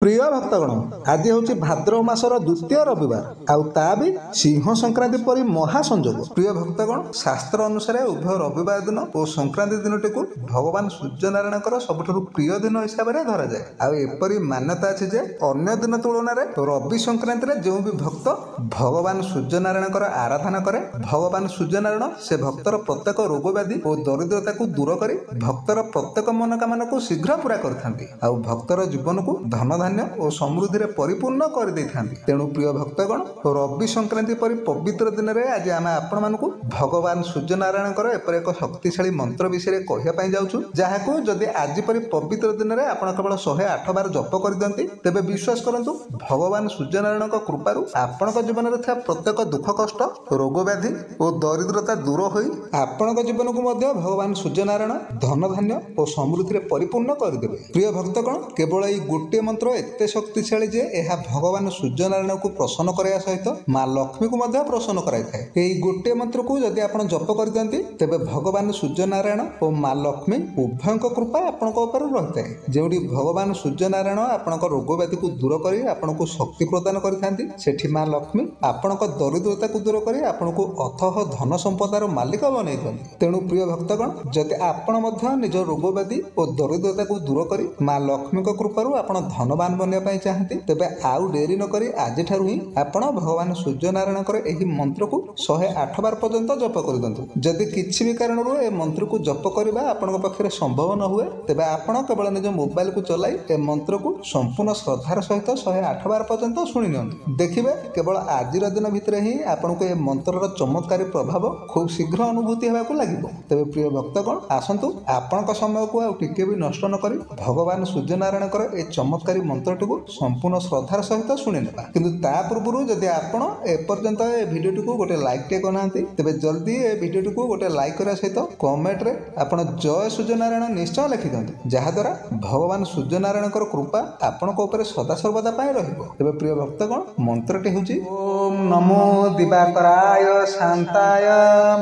प्रिय भक्तगण आज हूँ भाद्रव मासर द्वितीय रविवार आउ ता भी सिंह संक्रांति परी महासंजोग। प्रिय भक्तगण शास्त्र अनुसार उभय रविवार दिन और संक्रांति दिनटी को भगवान सूर्यनारायण सबुठ प्रिय दिन हिसाब से धरा जाए। आउ एपरी मान्यता अच्छी जे अन्य दिन तुलन में रवि संक्रांति जो भी भक्त भगवान सूर्यनारायण आराधना करे भगवान सूर्यनारायण से भक्तर प्रत्येक रोग व्याधि और दरिद्रता को दूर कर भक्तर प्रत्येक मनोकामना को शीघ्र पूरा करथांती आउ भक्तर जीवन को धन और समृद्धि परिपूर्ण कर देथांती। तेणु प्रिय भक्तगण रवि संक्रांति परी पवित्र दिन में आज आम आपण मानक भगवान सूर्यनारायण एपर एक शक्तिशाली मंत्र विषय कहवाई जाऊँ जहाँ जदि आज परी पवित्र दिन में आप केवल 108 बार जप कर दियंती तेबे विश्वास करंतु भगवान सूर्यनारायण कृपारू आपण जीवन में प्रत्येक दुख कष्ट रोग व्याधि और दरिद्रता दूर हो आपण जीवन को भगवान सूर्यनारायण धन धान्य और समृद्धि परिपूर्ण करदे। प्रिय भक्तगण केवल यही गोटे मंत्र एते शक्तिशाली जे यह भगवान सूर्यनारायण को प्रसन्न करने सहित माँ लक्ष्मी को प्रसन्न कराए। यही गोटे मंत्र को जदि आप जप कर दियंती तेबे भगवान सूर्यनारायण और माँ लक्ष्मी उभय कृपा आपण रही है। जोटी भगवान सूर्यनारायण आपण रोग व्याधि को दूर कर आपन को शक्ति प्रदान करती माँ लक्ष्मी आपण दरिद्रता को दूर कर आपन को अथह धन संपदार मालिक बनई दिखती। तेणु प्रिय भक्तगण जदि आपण निज रोग व्याधि और दरिद्रता को दूर कर माँ लक्ष्मी कृपारू आपण धनवान बनने चाहती तेबे आउ डेरी नक आज ही आपण भगवान सूर्यनारायण यही मंत्र को 108 बार पर्यंत जप कर दिंतु। जदि किसी भी कारण ए मंत्र को जप करने आपण पाखे संभव न हुए तेबे आपण केवल निज मोबाइल को चलाई ए मंत्र को संपूर्ण श्रद्धार सहित 108 बार पर्यंत शुणी नियंतु। देखिए केवल आज दिन भितर ही आपण को ए मंत्र चमत्कारी प्रभाव खूब शीघ्र अनुभूति होगा लगे। तेबे प्रिय भक्तगण आसतु आपण समय को टिके भी नष्ट न करी भगवान सूर्यनारायण ए चमत्कारी मंत्रटी को संपूर्ण श्रद्धार सहित शुणी ना किंतु ता पूर्व जदि आपण एपर्यंत ए भिडियोटी को गोटे लाइक टे करना तेबे जल्दी ए भिडियोटी को गोटे लाइक करने सहित कमेंट रे आपण जय सूर्यनारायण निश्चय लिखि दियंतु जहाद्वारा भगवान सूर्यनारायण कृपा आपण ऊपर सदा सर्वदा पाई रहिबो। तेबे प्रिय भक्तगण मंत्रटी होची ओम नमो दिवाकराय शांताय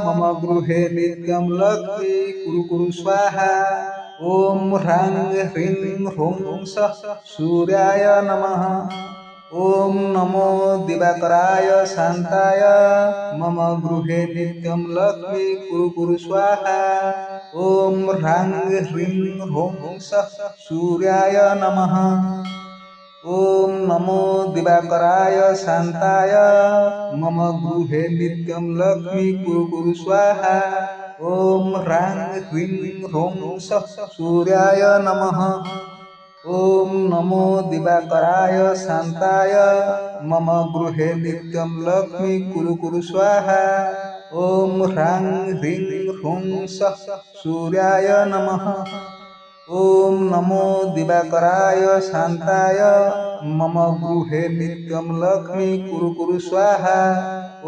मम गृहे नित्यं लक्ष्मी कुरु कुरु स्वाहा ओम ह्रांग ह्रीं ह्रूं सूर्याय नमः ओम नमो दिवाकराय शांताय मम गृहे नित्यं लक्ष्मी कुरु कुरु स्वाहा ओम ह्रांग ह्रीं ह्रूं सूर्याय नमः ओम नमो दिवाकराय शांताय मम गृहे नित्यं लक्ष्मी कुरु कुरु स्वाहा ओम ह्रांग ह्रीं ह्रूं सूर्याय नमः ओम नमो दिवाकराय शांताय मम गृहे नित्यं लक्ष्मी कुरु कुरु स्वाहा ओम ह्रांग ह्रीं ह्रूं सूर्याय नमः ओम नमो दिवाकराय शांताय मम गृहे नित्यं लक्ष्मी कुरु कुरु स्वाहा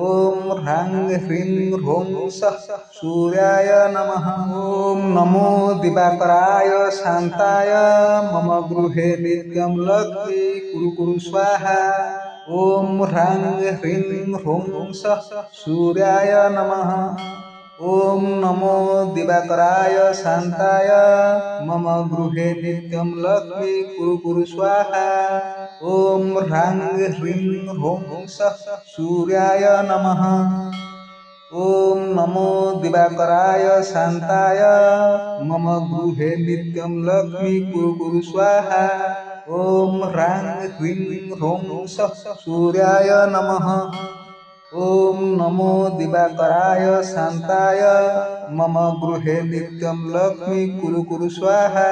ओम ह्रांग ह्रीं ह्रूं सूर्याय नमः ओम नमो दिवाकराय शांताय मम गृहे नित्यं लक्ष्मी कुरु कुरु स्वाहा ओम ह्रांग ह्रीं ह्रूं सूर्याय नमः ओम नमो दिवाकराय शांताय मम गृहे नित्यं लक्ष्मी कुरु कुरु स्वाहा ओम ह्रांग ह्रीं ह्रूं सूर्याय नमः ओम नमो दिवाकराय शांताय मम गृहे नित्यं लक्ष्मी कुरु कुरु स्वाहा ओम ह्रांग ह्रीं ह्रूं सूर्याय नमः ओम नमो दिवाकराय शांताय मम गृहे नित्यं लक्ष्मी कुरु कुरु स्वाहा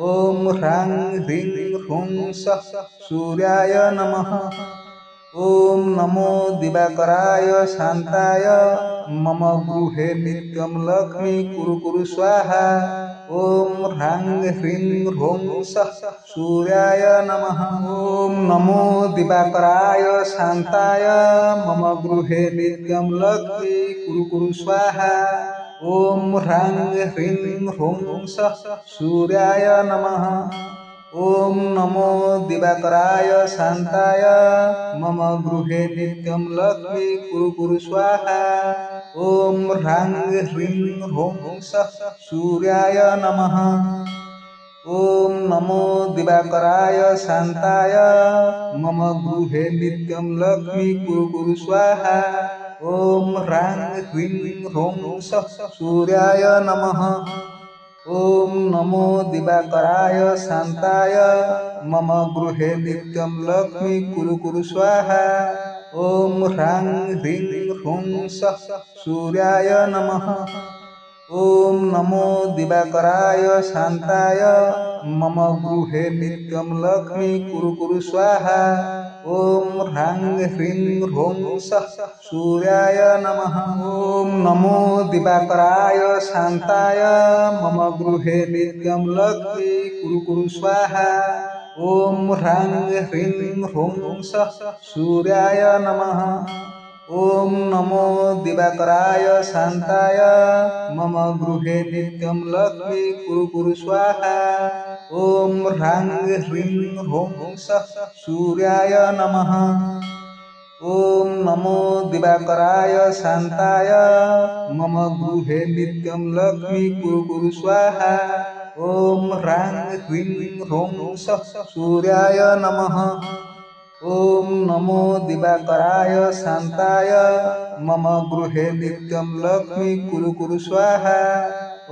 ओम ह्रांग ह्रीं ह्रूं सूर्याय नमः ओम नमो दिवाकराय शांताय मम गृहे नित्यं लक्ष्मी कुरु कुरु स्वाहा ओम ह्रांग ह्रीं ह्रूं सूर्याय नमः ओम नमो दिवाकराय शांताय मम गृहे नित्यं लक्ष्मी कुरु कुरु स्वाहा ओम ह्रांग ह्रीं ह्रूं सूर्याय नमः ओम नमो दिवाकराय शांताय मम गृहे नित्यं लक्ष्मी कुरु कुरु स्वाहा ओम ह्रांग ह्रीं ह्रूं सूर्याय नमः ॐ नमो दिवाकराय शान्ताय मम गृहे नित्यं लक्ष्मी कुरु कुरु स्वाहा। ॐ ह्रां ह्रीं ह्रौं सूर्याय नमः। ॐ नमो दिवाकराय शान्ताय मम गृहे नित्यं लक्ष्मी कुरु कुरु स्वाहा। ॐ ह्रां ह्रीं ह्रौं सूर्याय नमः। ॐ नमो दिवाकराय शान्ताय मम गृहे नित्यं लक्ष्मी कुरु कुरु स्वाहा। ॐ ह्रां ह्रीं ह्रौं सूर्याय नमः। ॐ नमो दिवाकराय शान्ताय मम गृहे नित्यं लक्ष्मी कुरु कुरु स्वाहा। ॐ ह्रां ह्रीं ह्रौं सूर्याय नमः। ॐ नमो दिवाकराय शान्ताय मम गृहे नित्यं लक्ष्मी कुरु कुरु स्वाहा। ॐ ह्रां ह्रीं ह्रौं सूर्याय नमः। ॐ नमो दिवाकराय शान्ताय मम गृहे नित्यं लक्ष्मी कुरु कुरु स्वाहा। ॐ ह्रां ह्रीं ह्रौं सूर्याय नमः। ॐ नमो दिवाकराय शान्ताय मम गृहे नित्यं लक्ष्मी कुरु कुरु स्वाहा।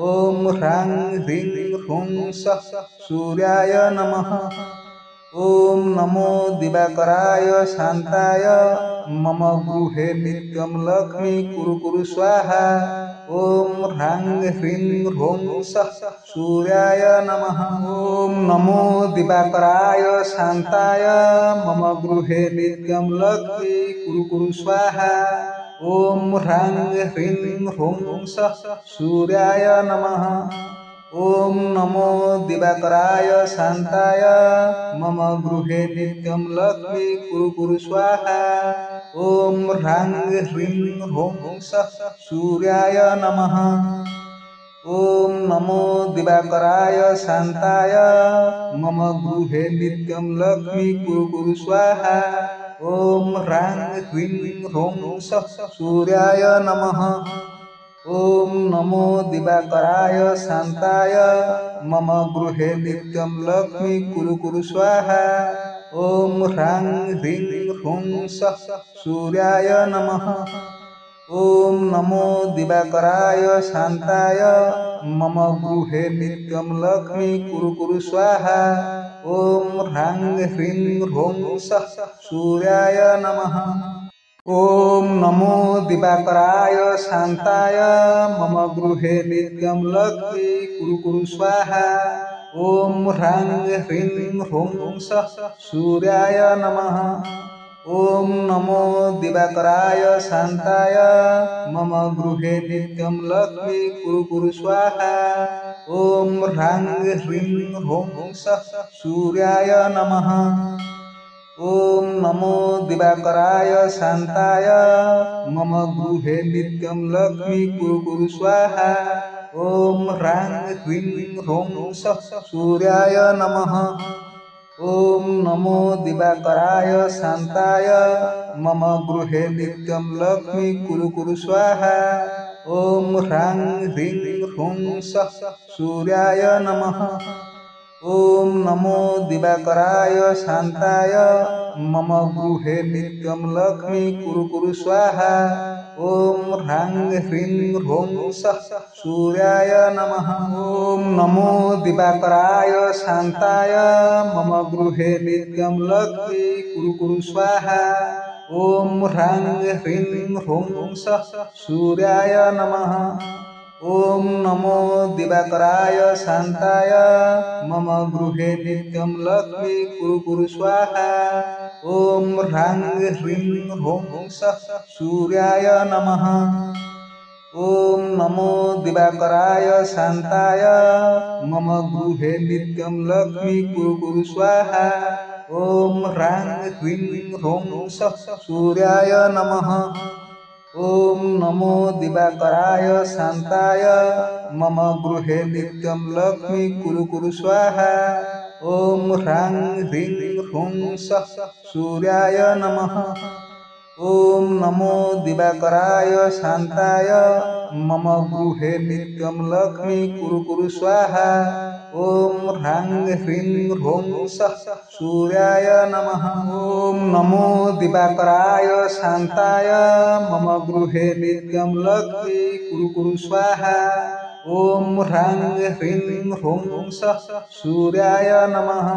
ॐ ह्रां ह्रीं ह्रौं सूर्याय नमः। ॐ नमो दिवाकराय शान्ताय मम गृहे नित्यं लक्ष्मी कुरु कुरु स्वाहा। ॐ ह्रां ह्रीं ह्रौं सूर्याय नमः। ॐ नमो दिवाकराय शान्ताय मम गृहे नित्यं लक्ष्मी कुरु कुरु स्वाहा। ॐ ह्रां ह्रीं ह्रौं सूर्याय नमः। ॐ नमो दिवाकराय शान्ताय मम गृहे नित्यं लक्ष्मी कुरु कुरु स्वाहा। ॐ ह्रां ह्रीं ह्रौं सूर्याय नमः। ॐ नमो दिवाकराय शान्ताय मम गृहे नित्यं लक्ष्मी कुरु कुरु स्वाहा। ॐ ह्रां ह्रीं ह्रौं सूर्याय नमः। ॐ नमो दिवाकराय शान्ताय मम गृहे नित्यं लक्ष्मी कुरु कुरु स्वाहा। ॐ ह्रां ह्रीं ह्रौं सूर्याय नमः। ॐ नमो दिवाकराय शान्ताय मम गृहे नित्यं लक्ष्मी कुरु कुरु स्वाहा। ॐ ह्रां ह्रीं ह्रौं सूर्याय नमः। ॐ नमो दिवाकराय शान्ताय मम गृहे नित्यं लक्ष्मी कुरु कुरु स्वाहा। ॐ ह्रां ह्रीं ह्रौं सूर्याय नमः। ॐ नमो दिवाकराय शान्ताय मम गृहे नित्यं लक्ष्मी कुरु कुरु स्वाहा। ॐ ह्रां ह्रीं ह्रौं सूर्याय नमः। ॐ नमो दिवाकराय शान्ताय मम गृहे नित्यं लक्ष्मी कुरु कुरु स्वाहा। ॐ ह्रां ह्रीं ह्रौं सूर्याय नमः। ॐ नमो दिवाकराय शान्ताय मम गृहे नित्यं लक्ष्मी कुरु कुरु स्वाहा। ॐ ह्रां ह्रीं ह्रौं सूर्याय नमः। ॐ नमो दिवाकराय शान्ताय मम गृहे नित्यं लक्ष्मी कुरु कुरु स्वाहा। ॐ ह्रां ह्रीं ह्रौं सूर्याय नमः। ॐ नमो दिवाकराय शान्ताय मम गृहे नित्यं लक्ष्मी कुरु कुरु स्वाहा। ॐ ह्रां ह्रीं ह्रौं सूर्याय नमः। ॐ नमो दिवाकराय शान्ताय मम गृहे नित्यं लक्ष्मी कुरु कुरु स्वाहा। ॐ ह्रां ह्रीं ह्रौं सूर्याय नमः। ॐ नमो दिवाकराय शान्ताय मम गृहे नित्यं लक्ष्मी कुरु कुरु स्वाहा। ॐ ह्रां ह्रीं ह्रौं सूर्याय नमः। ॐ नमो दिवाकराय शान्ताय मम गृहे नित्यं लक्ष्मी कुरु कुरु स्वाहा। ॐ ह्रां ह्रीं ह्रौं सूर्याय नमः। ॐ नमो दिवाकराय शान्ताय मम गृहे नित्यं लक्ष्मी कुरु कुरु स्वाहा। ॐ ह्रां ह्रीं ह्रौं सः सूर्याय नमः। ॐ नमो दिवाकराय शान्ताय मम गृहे नित्यं लक्ष्मी कुरु कुरु स्वाहा। ॐ ह्रां ह्रीं ह्रौं सः सूर्याय नमः।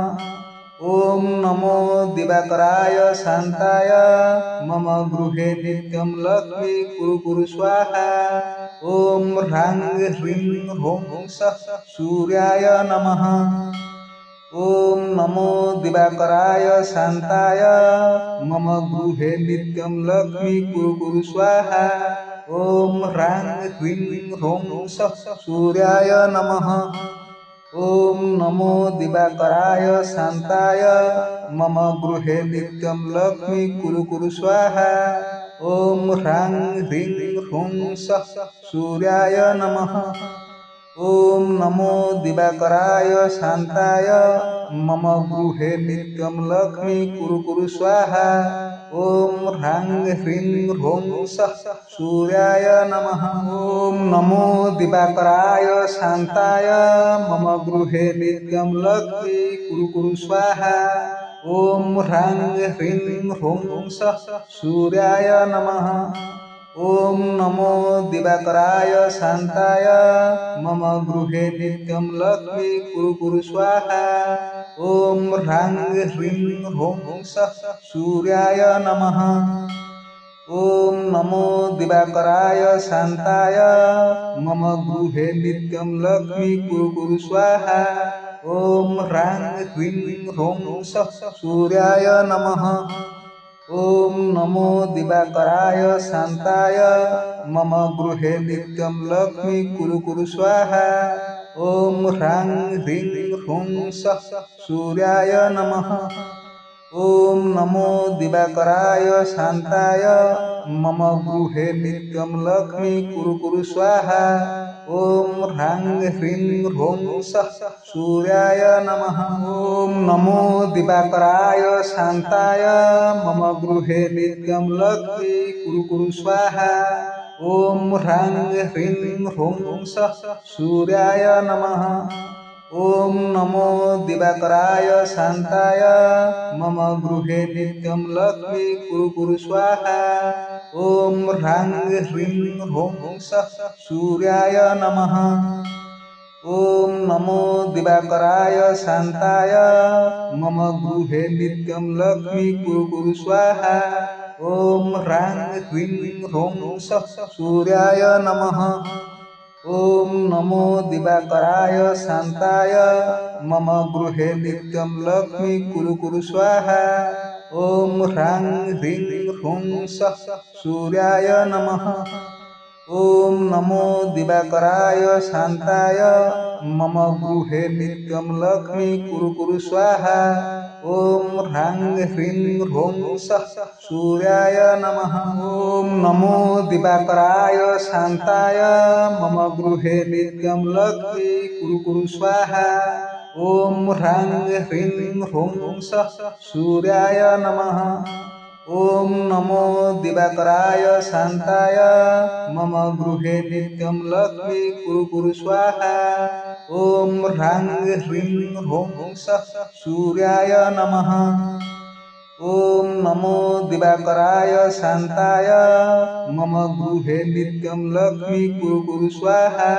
ॐ नमो दिवाकराय शान्ताय मम गृहे नित्यं लक्ष्मी कुरु कुरु स्वाहा। ॐ ह्रां ह्रीं ह्रौं सः सूर्याय नमः। ॐ नमो दिवाकराय शान्ताय मम गृहे नित्यं लक्ष्मी कुरु कुरु स्वाहा। ॐ ह्रां ह्रीं ह्रौं सः सूर्याय नमः। ॐ नमो दिवाकराय शान्ताय मम गृहे नित्यं लक्ष्मी कुरु कुरु स्वाहा। ॐ ह्रां ह्रीं ह्रौं सः सूर्याय नमः। ॐ नमो दिवाकराय शान्ताय मम गृहे नित्यं लक्ष्मी कुरु कुरु स्वाहा। ॐ ह्रां ह्रीं ह्रौं सः सूर्याय नमः। ॐ नमो दिवाकराय शान्ताय मम गृहे नित्यं लक्ष्मी कुरु कुरु स्वाहा। ॐ ह्रां ह्रीं ह्रौं सः सूर्याय नमः। ॐ नमो दिवाकराय शान्ताय मम गृहे नित्यं लक्ष्मी कुरु कुरु स्वाहा। ॐ ह्रां ह्रीं ह्रौं सः सूर्याय नमः। ॐ नमो दिवाकराय शान्ताय मम गृहे नित्यं लक्ष्मी कुरु कुरु स्वाहा। ॐ ह्रां ह्रीं ह्रौं सः सूर्याय नमः। ॐ नमो दिवाकराय शान्ताय मम गृहे नित्यं लक्ष्मी कुरु कुरु स्वाहा। ॐ ह्रां ह्रीं ह्रौं सः सूर्याय नमः। ॐ नमो दिवाकराय शान्ताय मम गृहे नित्यं लक्ष्मी कुरु कुरु स्वाहा। ॐ ह्रां ह्रीं ह्रौं सः सूर्याय नमः। ॐ नमो दिवाकराय शान्ताय मम गृहे नित्यं लक्ष्मी कुरु कुरु स्वाहा। ॐ ह्रां ह्रीं ह्रौं सः सूर्याय नमः। ॐ नमो दिवाकराय शान्ताय मम गृहे नित्यं लक्ष्मी कुरु कुरु स्वाहा। ॐ ह्रां ह्रीं ह्रौं सः सूर्याय नमः। ॐ नमो दिवाकराय शान्ताय मम गृहे नित्यं लक्ष्मी कुरु कुरु स्वाहा। ॐ ह्रां ह्रीं ह्रौं सः सूर्याय नमः। ॐ नमो दिवाकराय शान्ताय मम गृहे नित्यं लक्ष्मी कुरु कुरु स्वाहा। ॐ ह्रां ह्रीं ह्रौं सः सूर्याय नमः। ॐ नमो दिवाकराय शान्ताय मम गृहे नित्यं लक्ष्मी कुरु कुरु स्वाहा। ॐ ह्रां ह्रीं ह्रौं सः सूर्याय नमः। ॐ नमो दिवाकराय शान्ताय मम गृहे नित्यं लक्ष्मी कुरु कुरु स्वाहा। ॐ ह्रां ह्रीं ह्रौं सः सूर्याय नमः। ॐ नमो दिवाकराय शान्ताय मम गृहे नित्यं लक्ष्मी कुरु कुरु स्वाहा। ॐ ह्रां ह्रीं ह्रौं सः सूर्याय नमः। ॐ नमो दिवाकराय शान्ताय मम गृहे नित्यं लक्ष्मी कुरु कुरु स्वाहा।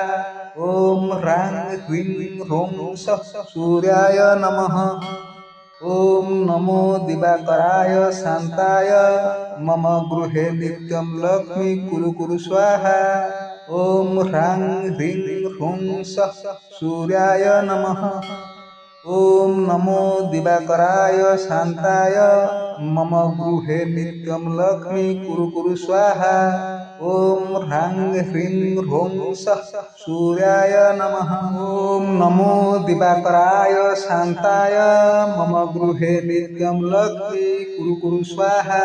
ॐ ह्रां ह्रीं ह्रौं सः सूर्याय नमः। ॐ नमो दिवाकराय शान्ताय मम गृहे नित्यं लक्ष्मी कुरु कुरु स्वाहा। ॐ ह्रां ह्रीं ह्रौं सः सूर्याय नमः। ॐ नमो दिवाकराय शान्ताय मम गृहे नित्यं लक्ष्मी कुरु कुरु स्वाहा। ॐ ह्रां ह्रीं ह्रौं सः सूर्याय नमः। ॐ नमो दिवाकराय शान्ताय मम गृहे नित्यं लक्ष्मी कुरु कुरु स्वाहा।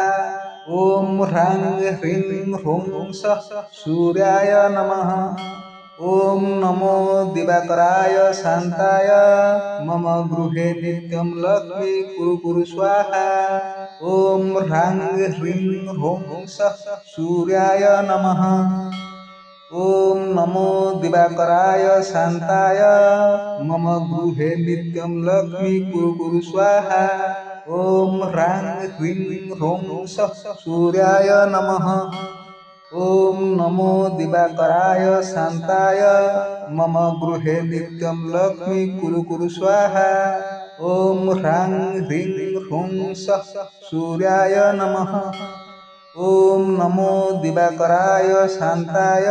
ॐ ह्रां ह्रीं ह्रौं सः सूर्याय नमः। ॐ नमो दिवाकराय शान्ताय मम गृहे नित्यं लक्ष्मी कुरु कुरु स्वाहा। ॐ ह्रां ह्रीं ह्रौं सः सूर्याय नमः। ॐ नमो दिवाकराय शान्ताय मम गृहे नित्यं लक्ष्मी कुरु कुरु स्वाहा। ॐ ह्रां ह्रीं ह्रौं सूर्याय नमः। ॐ नमो दिवाकराय शान्ताय मम गृहे नित्यं लक्ष्मी कुरु कुरु स्वाहा। ॐ ह्रां ह्रीं ह्रौं सूर्याय नमः। ॐ नमो दिवाकराय शान्ताय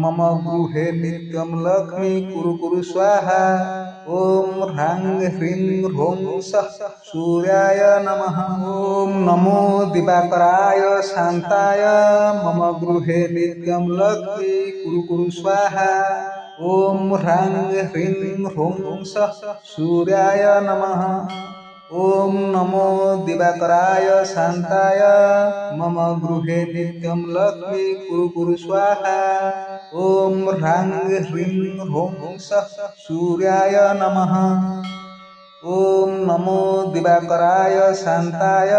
मम गृहे नित्यं लक्ष्मी कुरु कुरु स्वाहा। ॐ ह्रां ह्रीं ह्रौं सूर्याय नमः। ॐ नमो दिवाकराय शान्ताय मम गृहे नित्यं लक्ष्मी कुरु कुरु स्वाहा। ॐ ह्रां ह्रीं ह्रौं सूर्याय नमः। ॐ नमो दिवाकराय शान्ताय मम गृहे नित्यं लक्ष्मी कुरु कुरु स्वाहा। ॐ ह्रां ह्रीं ह्रौं सूर्याय नमः। ॐ नमो दिवाकराय शान्ताय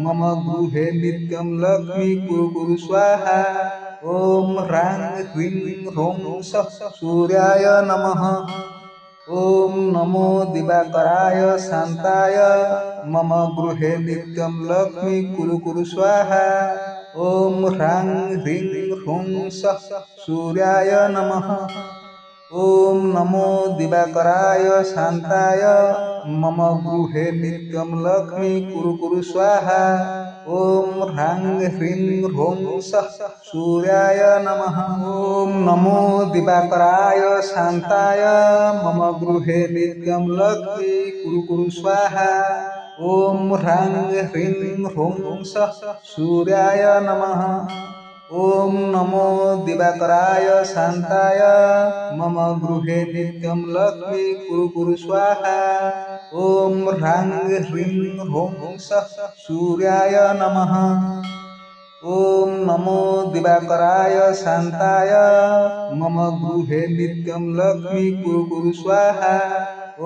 मम गृहे नित्यं लक्ष्मी कुरु कुरु स्वाहा। ॐ ह्रां ह्रीं ह्रौं सूर्याय नमः। ॐ नमो दिवाकराय शान्ताय मम गृहे नित्यं लक्ष्मी कुरु कुरु स्वाहा। ॐ ह्रां ह्रीं ह्रौं सूर्याय नमः। ॐ नमो दिवाकराय शान्ताय मम गृहे नित्यं लक्ष्मी कुरु कुरु स्वाहा। ॐ ह्रां ह्रीं ह्रौं सूर्याय नमः। ॐ नमो दिवाकराय शान्ताय मम गृहे नित्यं लक्ष्मी कुरु कुरु स्वाहा। ॐ ह्रां ह्रीं ह्रौं सूर्याय नमः। ॐ नमो दिवाकराय शान्ताय मम गृहे नित्यं लक्ष्मी कुरु कुरु स्वाहा। ॐ ह्रां ह्रीं ह्रौं सूर्याय नमः। ॐ नमो दिवाकराय शान्ताय मम गृहे नित्यं लक्ष्मी कुरु कुरु स्वाहा।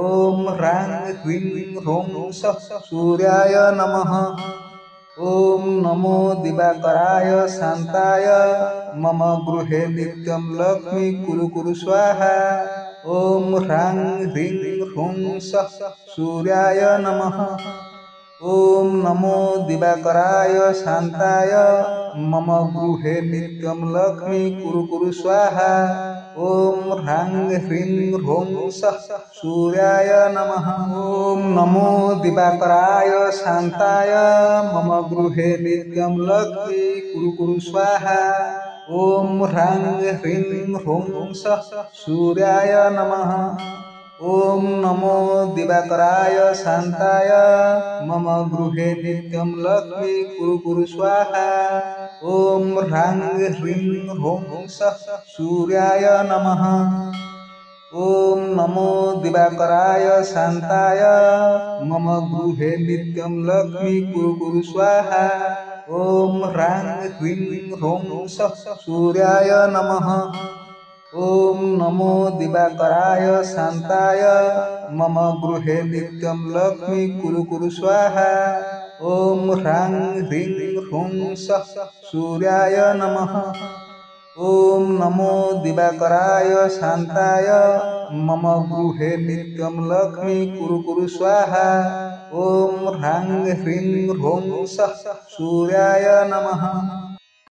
ॐ ह्रां ह्रीं ह्रौं सूर्याय नमः। ॐ नमो दिवाकराय शान्ताय मम गृहे नित्यं लक्ष्मी कुरु कुरु स्वाहा। ॐ ह्रां ह्रीं ह्रौं सूर्याय नमः। ॐ नमो दिवाकराय शान्ताय मम गृहे नित्यं लक्ष्मी कुरु कुरु स्वाहा। ॐ ह्रां ह्रीं ह्रौं सूर्याय नमः। ॐ नमो दिवाकराय शान्ताय मम गृहे नित्यं लक्ष्मी कुरु कुरु स्वाहा। ॐ ह्रां ह्रीं ह्रौं सूर्याय नमः। ॐ नमो दिवाकराय शान्ताय मम गृहे नित्यं लक्ष्मी कुरु कुरु स्वाहा। ॐ ह्रां ह्रीं ह्रौं सूर्याय नमः। ॐ नमो दिवाकराय शान्ताय मम गृहे नित्यं लक्ष्मी कुरु कुरु स्वाहा। ॐ ह्रां ह्रीं ह्रौं सूर्याय नमः। ॐ नमो दिवाकराय शान्ताय मम गृहे नित्यं लक्ष्मी कुरु कुरु स्वाहा। ॐ ह्रां ह्रीं ह्रौं सूर्याय नमः। ॐ नमो दिवाकराय शान्ताय मम गृहे नित्यं लक्ष्मी कुरु कुरु स्वाहा। ॐ ह्रां ह्रीं ह्रौं सूर्याय नमः।